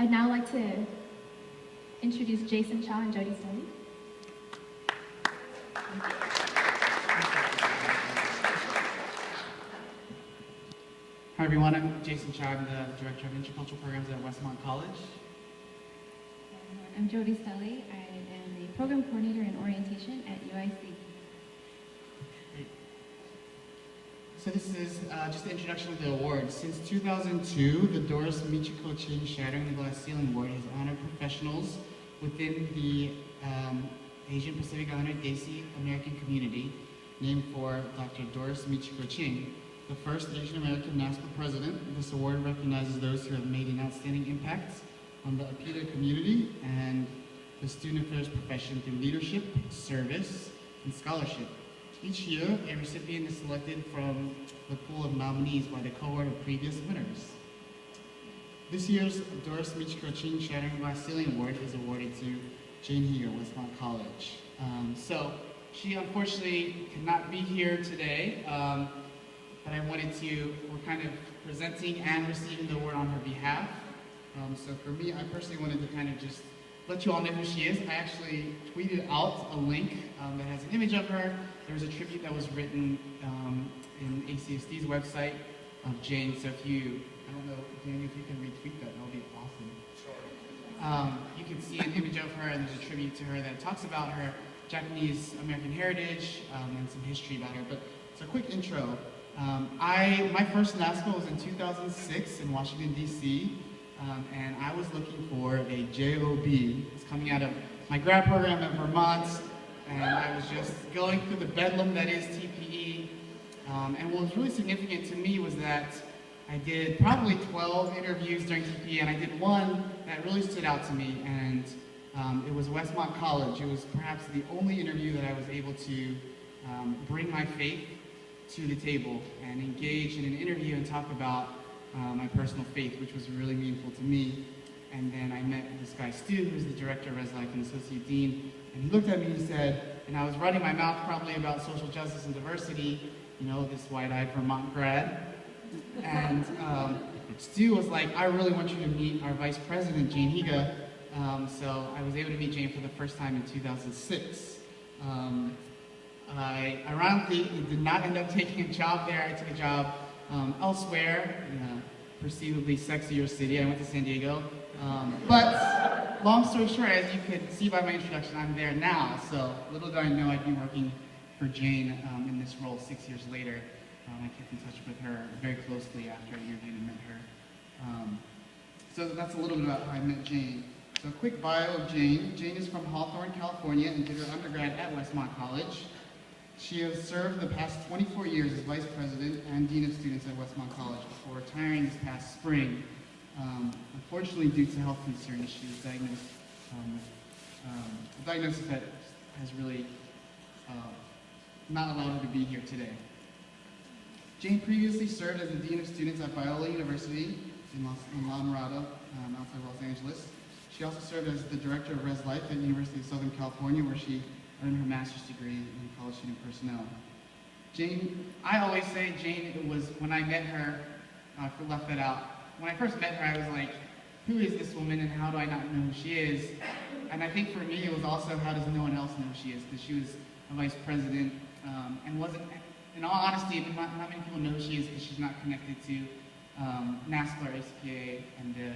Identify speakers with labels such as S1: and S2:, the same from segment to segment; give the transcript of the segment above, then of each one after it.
S1: I'd now like to introduce Jason Shaw and Jody Stelly.
S2: Hi everyone, I'm Jason Shaw. I'm the Director of Intercultural Programs at Westmont College.
S1: I'm Jody Stelly. I am the Program Coordinator in Orientation at UIC.
S2: Great. So this is just the introduction of the awards. Since 2002, the Doris, Michiko, Ching Shattering the Glass Ceiling Award has honored professionals within the Asian Pacific Islander Desi American community, named for Dr. Doris Michiko Ching, the first Asian American NASPA president. This award recognizes those who have made an outstanding impact on the APIDA community and the student affairs profession through leadership, service, and scholarship. Each year, a recipient is selected from the pool of nominees by the cohort of previous winners. This year's Doris Michiko Ching Shattering Glass Ceiling Award is awarded to Jane Higa, Westmont College. So she unfortunately could not be here today, but I wanted to, we're kind of presenting and receiving the award on her behalf. So for me, I personally wanted to kind of just let you all know who she is. I actually tweeted out a link that has an image of her. There was a tribute that was written in ACSD's website of Jane. So if you, I don't know, Daniel, if you can retweet that would be awesome. Sure. You can see an image of her, and there's a tribute to her that talks about her Japanese American heritage and some history about her. But it's a quick intro. My first NASPA was in 2006 in Washington, D.C., and I was looking for a JOB. It's coming out of my grad program at Vermont, and I was just going through the bedlam that is TPE. And what was really significant to me was that I did probably 12 interviews during TPE, and I did one that really stood out to me, and it was Westmont College. It was perhaps the only interview that I was able to bring my faith to the table and engage in an interview and talk about my personal faith, which was really meaningful to me. And then I met this guy, Stu, who's the director of Res Life and Associate Dean, and he looked at me and he said, and I was running my mouth probably about social justice and diversity, you know, this wide-eyed Vermont grad, and Stu was like, I really want you to meet our Vice President, Jane Higa. So I was able to meet Jane for the first time in 2006. I ironically did not end up taking a job there. I took a job elsewhere in a perceivably sexier city. I went to San Diego. But long story short, as you could see by my introduction, I'm there now. So little did I know I'd be working for Jane in this role 6 years later. I kept in touch with her very closely after I interviewed and met her. So that's a little bit about how I met Jane. So a quick bio of Jane. Jane is from Hawthorne, California, and did her undergrad at Westmont College. She has served the past 24 years as Vice President and Dean of Students at Westmont College before retiring this past spring. Unfortunately, due to health concerns, she was diagnosed with a diagnosis that has really not allowed her to be here today. Jane previously served as the Dean of Students at Biola University in La Mirada, outside Los Angeles. She also served as the Director of Res Life at University of Southern California, where she earned her master's degree in college student personnel. Jane, I always say Jane, it was when I met her, I left that out. When I first met her, I was like, who is this woman and how do I not know who she is? And I think for me, it was also how does no one else know who she is? Because she was a vice president and wasn't, in all honesty, not many people know who she is because she's not connected to NASPA or ACPA and the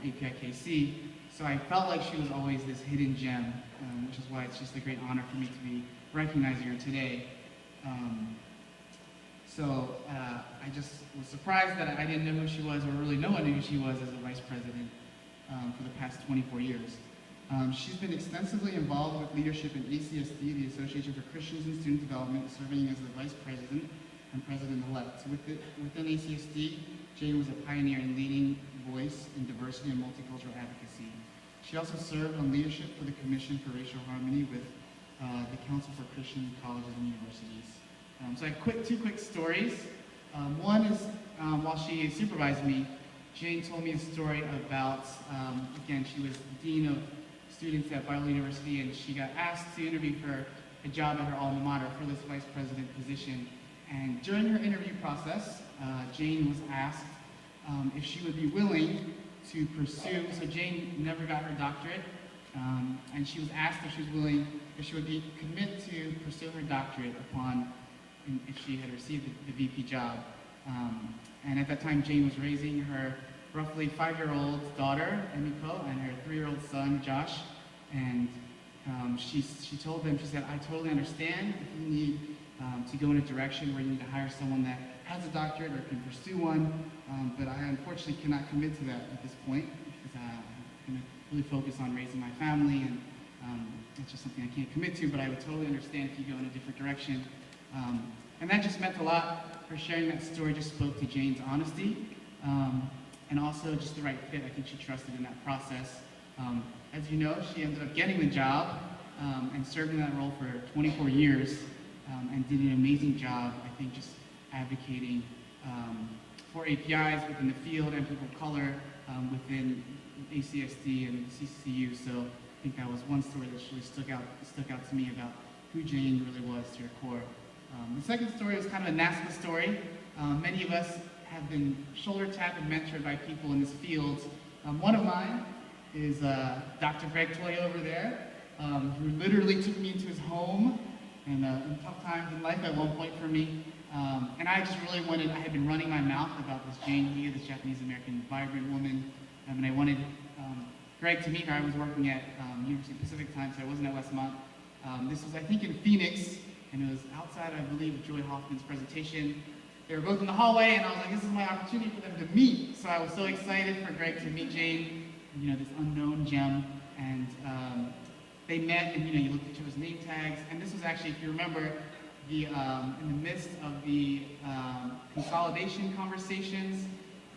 S2: APIKC. So I felt like she was always this hidden gem, which is why it's just a great honor for me to be recognizing her today. I just was surprised that I didn't know who she was, or really no one knew who she was as a vice president for the past 24 years. She's been extensively involved with leadership in ACSD, the Association for Christians in Student Development, serving as the vice president and president-elect. Within ACSD, Jane was a pioneer in leading voice in diversity and multicultural advocacy. She also served on leadership for the Commission for Racial Harmony with the Council for Christian Colleges and Universities. So I have two quick stories. One is while she supervised me, Jane told me a story about, again, she was Dean of Students at Biola University, and she got asked to interview for a job at her alma mater for this vice president position. And during her interview process, Jane was asked if she would be willing to pursue, so Jane never got her doctorate, and she was asked if she was willing, if she would commit to pursue her doctorate if she had received the VP job. And at that time, Jane was raising her roughly 5-year-old daughter, Michiko, and her 3-year-old son, Josh. And she told them, she said, I totally understand if you need to go in a direction where you need to hire someone that has a doctorate or can pursue one, but I unfortunately cannot commit to that at this point because I'm going to really focus on raising my family, and it's just something I can't commit to, but I would totally understand if you go in a different direction. And that just meant a lot. Her sharing that story just spoke to Jane's honesty, and also just the right fit. I think she trusted in that process. As you know, she ended up getting the job and served in that role for 24 years and did an amazing job, I think, just advocating for APIs within the field and people of color within ACSD and CCU. So I think that was one story that really stuck out to me about who Jane really was to her core. The second story was kind of a NASPA story. Many of us have been shoulder tapped and mentored by people in this field. One of mine is Dr. Greg Toy over there, who literally took me into his home in tough times in life at one point for me. And I just really wanted, I had been running my mouth about this Jane Higa, this Japanese-American vibrant woman, and I wanted Greg to meet her. I was working at University Pacific time, so I wasn't at Westmont. This was, I think, in Phoenix, and it was outside, I believe, of Joy Hoffman's presentation. They were both in the hallway, and I was like, this is my opportunity for them to meet. So I was so excited for Greg to meet Jane, you know, this unknown gem. And they met, and you looked at each other's name tags. And this was actually, if you remember, in the midst of the consolidation conversations.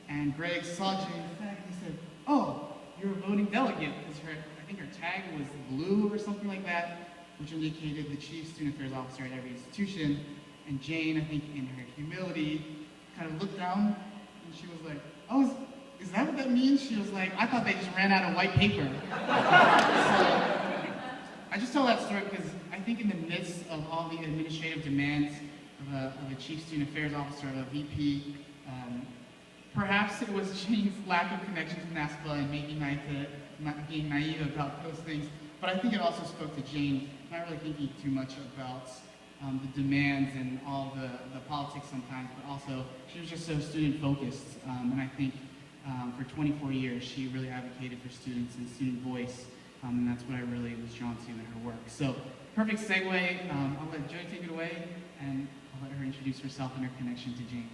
S2: And Greg saw Jane's tag, and he said, "Oh, you're a voting delegate," because I think her tag was blue or something like that, which indicated the chief student affairs officer at every institution. And Jane, I think in her humility, kind of looked down, and she was like, "Oh, is that what that means?" She was like, "I thought they just ran out of white paper." So I just tell that story because I think in the midst of all the administrative demands of a chief student affairs officer, of a VP, perhaps it was Jane's lack of connection to NASPA and maybe not being naive about those things, but I think it also spoke to Jane not really thinking too much about the demands and all the politics sometimes, but also she was just so student focused, and I think for 24 years she really advocated for students and student voice, and that's what I really was drawn to in her work. So perfect segue. I'll let Joy take it away, and I'll let her introduce herself and her connection to Jane.